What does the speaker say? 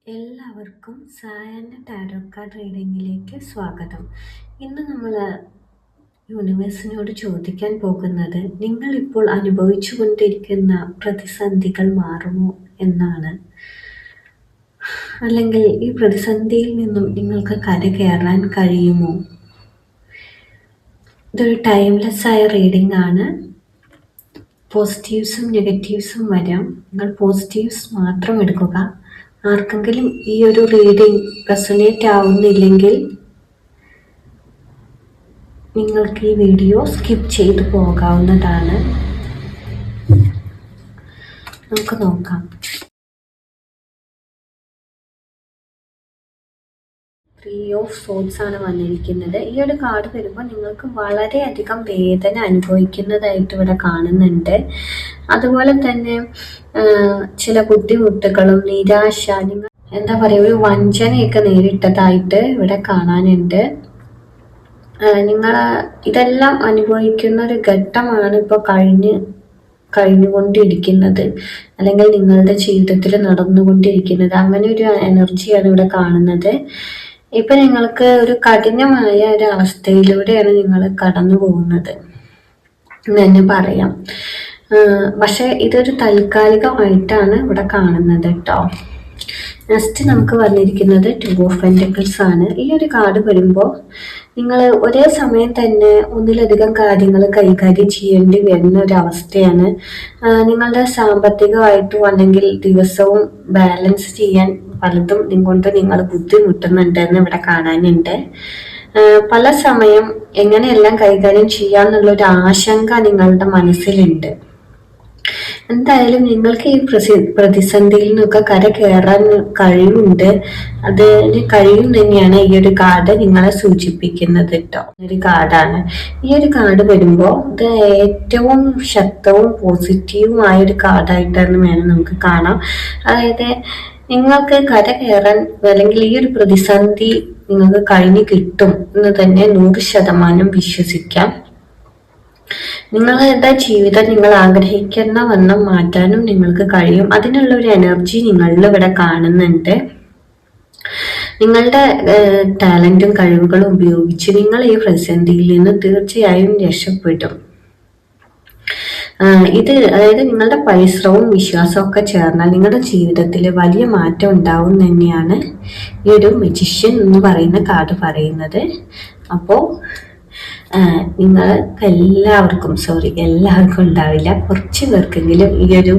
എല്ലാവർക്കും സായാഹ്ന tarot card റീഡിങ്ങിലേക്ക് സ്വാഗതം. ഇന്ന് നമ്മൾ യൂണിവേഴ്സിനോട് ചോദിക്കാൻ പോകുന്നത് നിങ്ങളിപ്പോൾ അനുഭവിച്ചു കൊണ്ടിരിക്കുന്ന പ്രതിസന്ധികൾ മാറുമോ എന്നാണ്. അല്ലെങ്കിൽ ഈ പ്രതിസന്ധിയിൽ നിന്നും നിങ്ങൾക്ക് കരകയറാൻ കഴിയുമോ? ഇതൊരു ടൈംലെസ് ആയ റീഡിംഗ് ആണ്. പോസിറ്റീവ്സും നെഗറ്റീവ്സും വരാം. നിങ്ങൾ പോസിറ്റീവ്സ് മാത്രം എടുക്കുക. ആർക്കെങ്കിലും ഈ ഒരു റീഡിംഗ് റെസൊനേറ്റ് ആവുന്നില്ലെങ്കിൽ നിങ്ങൾക്ക് ഈ വീഡിയോ സ്കിപ്പ് ചെയ്തു പോകാവുന്നതാണ്. നമുക്ക് നോക്കാം. 3 ഓഫ് സോർഡ്സ് ആണ് വന്നിരിക്കുന്നത്. ഈ ഒരു കാർഡ് വരുമ്പോൾ നിങ്ങൾക്ക് വളരെയധികം വേദന അനുഭവിക്കുന്നതായിട്ട് ഇവിടെ കാണുന്നുണ്ട്. അതുപോലെ തന്നെ ചില ബുദ്ധിമുട്ടുകളും നിരാശ, നിങ്ങൾ എന്താ പറയുക, ഒരു വഞ്ചനയൊക്കെ നേരിട്ടതായിട്ട് ഇവിടെ കാണാനുണ്ട്. നിങ്ങൾ ഇതെല്ലാം അനുഭവിക്കുന്ന ഒരു ഘട്ടമാണ് ഇപ്പോൾ കഴിഞ്ഞുകൊണ്ടിരിക്കുന്നത്, അല്ലെങ്കിൽ നിങ്ങളുടെ ജീവിതത്തിൽ നടന്നുകൊണ്ടിരിക്കുന്നത്. അങ്ങനെ ഒരു എനർജിയാണ് ഇവിടെ കാണുന്നത്. ഇപ്പൊ നിങ്ങൾക്ക് ഒരു കഠിനമായ ഒരു അവസ്ഥയിലൂടെയാണ് നിങ്ങൾ കടന്നു പോകുന്നത് എന്ന് തന്നെ പറയാം. പക്ഷെ ഇതൊരു താൽക്കാലികമായിട്ടാണ് ഇവിടെ കാണുന്നത് കേട്ടോ. നെക്സ്റ്റ് നമുക്ക് വന്നിരിക്കുന്നത് 2 ഓഫ് പെന്റക്കിൾസ് ആണ്. ഈ ഒരു കാർഡ് വരുമ്പോൾ നിങ്ങൾ ഒരേ സമയം തന്നെ ഒന്നിലധികം കാര്യങ്ങൾ കൈകാര്യം ചെയ്യേണ്ടി വരുന്ന ഒരു അവസ്ഥയാണ്. നിങ്ങളുടെ സാമ്പത്തികമായിട്ടും അല്ലെങ്കിൽ ദിവസവും ബാലൻസ് ചെയ്യാൻ പലതും കൊണ്ട് നിങ്ങൾ ബുദ്ധിമുട്ടുന്നുണ്ടെന്ന് ഇവിടെ കാണാനുണ്ട്. പല സമയം എങ്ങനെയെല്ലാം കൈകാര്യം ചെയ്യാന്നുള്ളൊരു ആശങ്ക നിങ്ങളുടെ മനസ്സിലുണ്ട്. എന്തായാലും നിങ്ങൾക്ക് ഈ പ്രതിസന്ധിയിൽ നിന്നൊക്കെ കയറാൻ കഴിവുണ്ട്. അതിന് കഴിയും തന്നെയാണ് ഈ ഒരു കാർഡ് നിങ്ങളെ സൂചിപ്പിക്കുന്നത് കേട്ടോ. ഒരു കാർഡാണ്. ഈ ഒരു കാർഡ് വരുമ്പോൾ ഇത് ഏറ്റവും ശക്തവും പോസിറ്റീവുമായ ഒരു കാർഡായിട്ടാണ് വേണം നമുക്ക് കാണാം. അതായത് നിങ്ങൾക്ക് കയറാൻ അല്ലെങ്കിൽ ഈ ഒരു പ്രതിസന്ധി നിങ്ങൾക്ക് കഴിഞ്ഞ് കിട്ടും എന്ന് തന്നെ 100% വിശ്വസിക്കാം. നിങ്ങളുടെ ജീവിതം നിങ്ങൾ ആഗ്രഹിക്കുന്ന വണ്ണം മാറ്റാനും നിങ്ങൾക്ക് കഴിയും. അതിനുള്ള ഒരു എനർജി നിങ്ങളിൽ ഇവിടെ കാണുന്നുണ്ട്. നിങ്ങളുടെ ടാലന്റും കഴിവുകളും ഉപയോഗിച്ച് നിങ്ങൾ ഈ പ്രതിസന്ധിയിൽ നിന്ന് തീർച്ചയായും രക്ഷപ്പെടും. അതായത് നിങ്ങളുടെ പരിശ്രമവും വിശ്വാസവും ഒക്കെ ചേർന്നാൽ നിങ്ങളുടെ ജീവിതത്തിൽ വലിയ മാറ്റം ഉണ്ടാവും തന്നെയാണ് ഈ ഒരു മജിഷ്യൻ എന്ന് പറയുന്ന കാർഡ് പറയുന്നത്. അപ്പോൾ എല്ലാവർക്കും ഉണ്ടാവില്ല, കുറച്ച് പേർക്കെങ്കിലും ഈ ഒരു